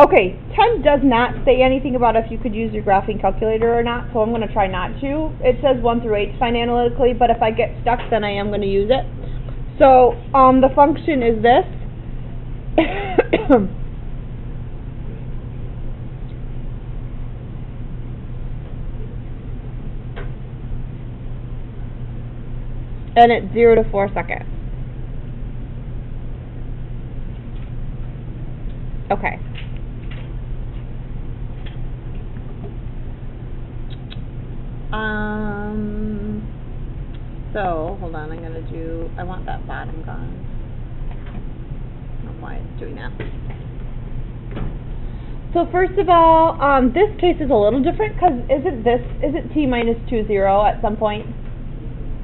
Okay, 10 does not say anything about if you could use your graphing calculator or not, so I'm going to try not to. It says 1 through 8 is fine analytically, but if I get stuck, then I am going to use it. So, the function is this. And it's 0 to 4 seconds. Okay. So, hold on, I want that bottom gone. I don't know why it's doing that. So first of all, this case is a little different, because isn't t minus 2 0 at some point?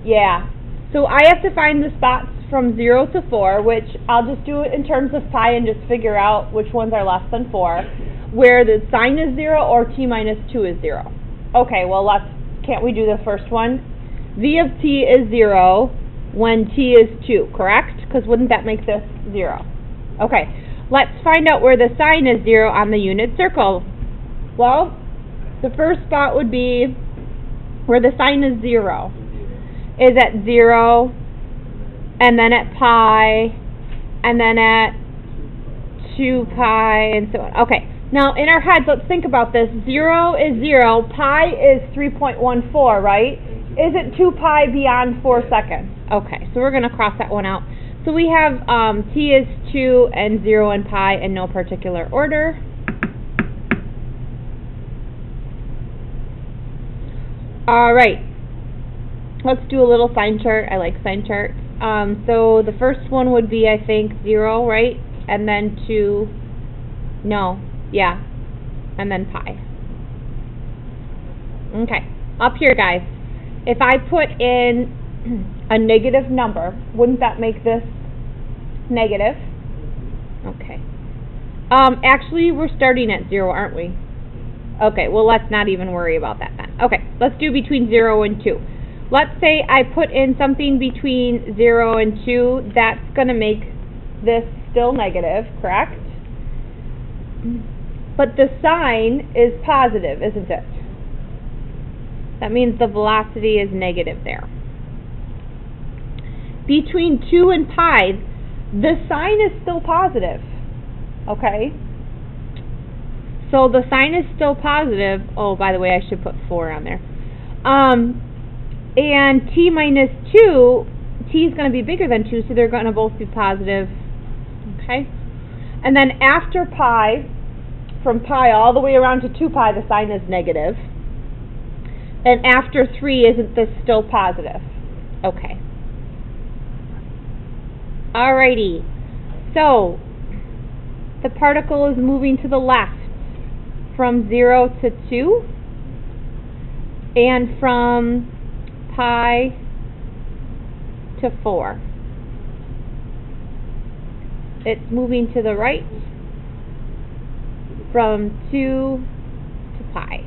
Yeah. So I have to find the spots from 0 to 4, which I'll just do it in terms of pi and just figure out which ones are less than 4, where the sign is 0 or t minus 2 is 0. Okay, well, can't we do the first one? V of t is 0 when t is 2, correct? Because wouldn't that make this 0? Okay, let's find out where the sign is 0 on the unit circle. Well, the first spot would be where the sign is 0. Is at 0, and then at pi, and then at 2 pi, and so on. Okay, now in our heads, let's think about this. 0 is 0, pi is 3.14, right? Isn't 2 pi beyond 4 seconds? Okay, so we're going to cross that one out. So we have t is 2 and 0 and pi in no particular order. All right. Let's do a little sign chart. I like sign charts. So the first one would be, I think, 0, right? And then 2, no, yeah, and then pi. Okay, up here, guys. If I put in a negative number, wouldn't that make this negative? Okay. Actually, we're starting at 0, aren't we? Okay, well, let's not even worry about that then. Okay, let's do between 0 and 2. Let's say I put in something between 0 and 2. That's going to make this still negative, correct? But the sign is positive, isn't it? That means the velocity is negative there. Between 2 and pi, the sign is still positive, okay? So the sign is still positive. Oh, by the way, I should put 4 on there. And t minus 2, t is going to be bigger than 2, so they're going to both be positive, okay? And then after pi, from pi all the way around to 2 pi, the sign is negative. And after 3, isn't this still positive? Okay. Alrighty. So, the particle is moving to the left from 0 to 2, and from pi to 4. It's moving to the right from 2 to pi.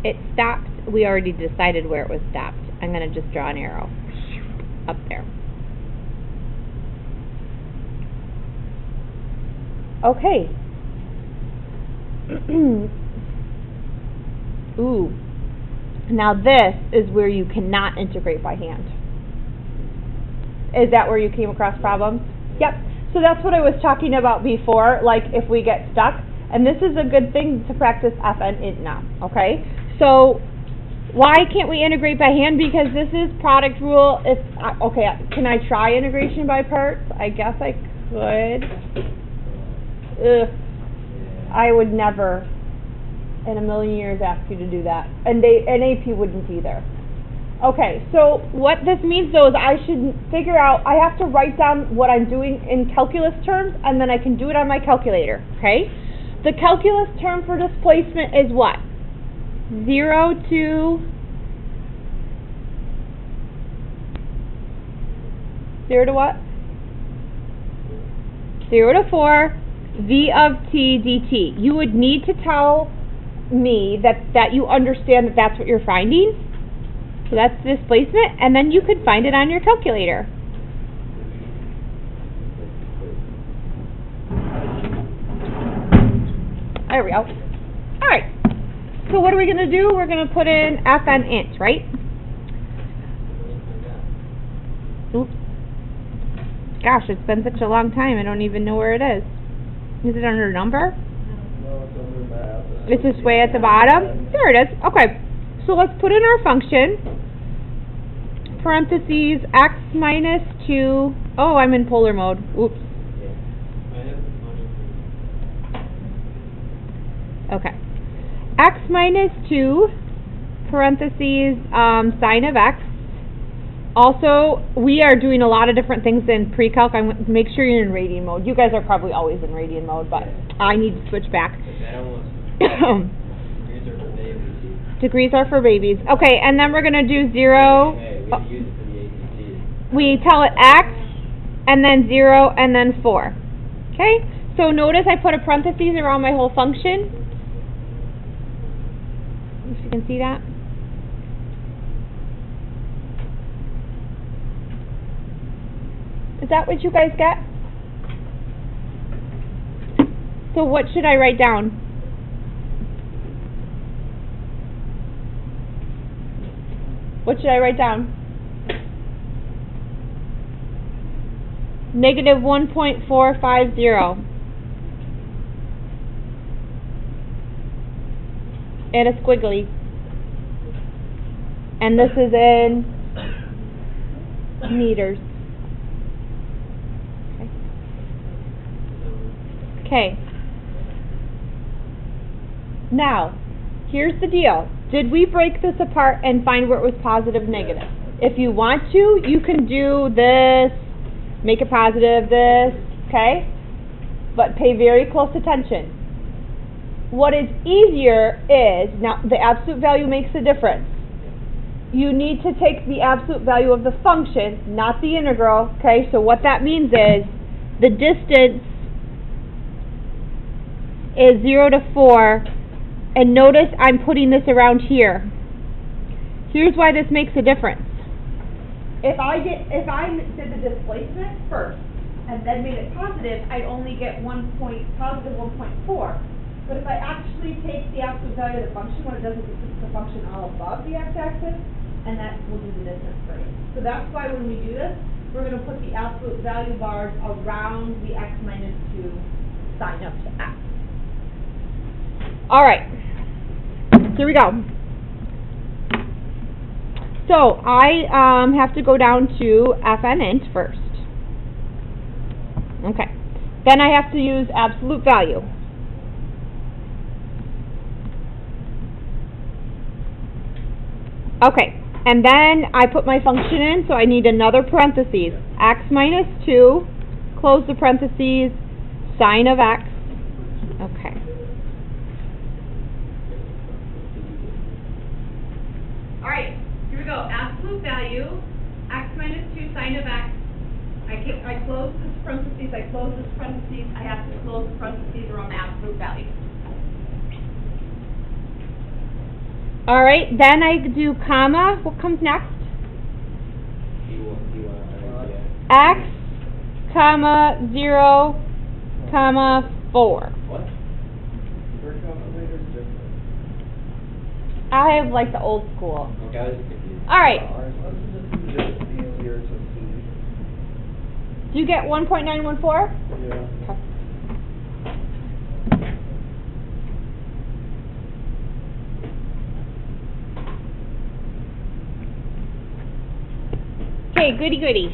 It stopped. We already decided where it was stopped. I'm going to just draw an arrow up there. Okay. Ooh. Now this is where you cannot integrate by hand. Is that where you came across problems? Yep. So that's what I was talking about before, like if we get stuck. And this is a good thing to practice FN int now, okay? So why can't we integrate by hand? Because this is product rule. Okay, can I try integration by parts? I guess I could. Ugh. I would never in a million years ask you to do that. And AP wouldn't either. Okay, so what this means though is I should figure out, I have to write down what I'm doing in calculus terms, and then I can do it on my calculator, okay? The calculus term for displacement is what? 0 to 0 to what? 0 to 4, v of t dt. You would need to tell me that you understand that that's what you're finding. So that's displacement, and then you could find it on your calculator. There we go. Alright. So what are we going to do? We're going to put in fn int, right? Oops. Gosh, it's been such a long time, I don't even know where it is. Is it under number? No, it's under math. It's this way at the bottom? There it is. Okay. So let's put in our function. Parentheses x minus 2. Oh, I'm in polar mode. Oops. Okay. X minus 2, parentheses, sine of x. Also, we are doing a lot of different things in pre-calc. Make sure you're in radian mode. You guys are probably always in radian mode, but I need to switch back. Degrees are for babies. Okay, and then we're going to do 0. We tell it x, and then 0, and then 4. Okay? So notice I put a parentheses around my whole function. If you can see that. Is that what you guys get? So what should I write down? What should I write down? Negative 1.450. And a squiggly. And this is in meters. Okay. Now, here's the deal. Did we break this apart and find where it was positive, negative? If you want to, you can do this, make it positive, this, okay? But pay very close attention. What is easier is, now the absolute value makes a difference. You need to take the absolute value of the function, not the integral, okay? So what that means is the distance is 0 to 4, and notice I'm putting this around here. Here's why this makes a difference. If I did the displacement first and then made it positive, I'd only get positive 1.4. But if I actually take the absolute value of the function, what it does is it puts the function all above the x-axis, and that will do the distance for you. So that's why when we do this, we're going to put the absolute value bars around the x minus 2 sign up to x. Alright, here we go. So, I have to go down to fn int first. Okay. Then I have to use absolute value. Okay, and then I put my function in, so I need another parentheses. X minus 2, close the parentheses, sine of x. Okay. Alright, here we go. Absolute value, x minus 2 sine of x. I close this parentheses, I close this parentheses, I have to close the parentheses around the absolute value. Alright, then I do comma. What comes next? X, comma, 0, comma, 4. What? Your calculator's different. I have like the old school. Okay, I was confused. Alright. Let's just do this, it's easier to see. Do you get 1.914? Yeah. Okay. Okay, goody goody.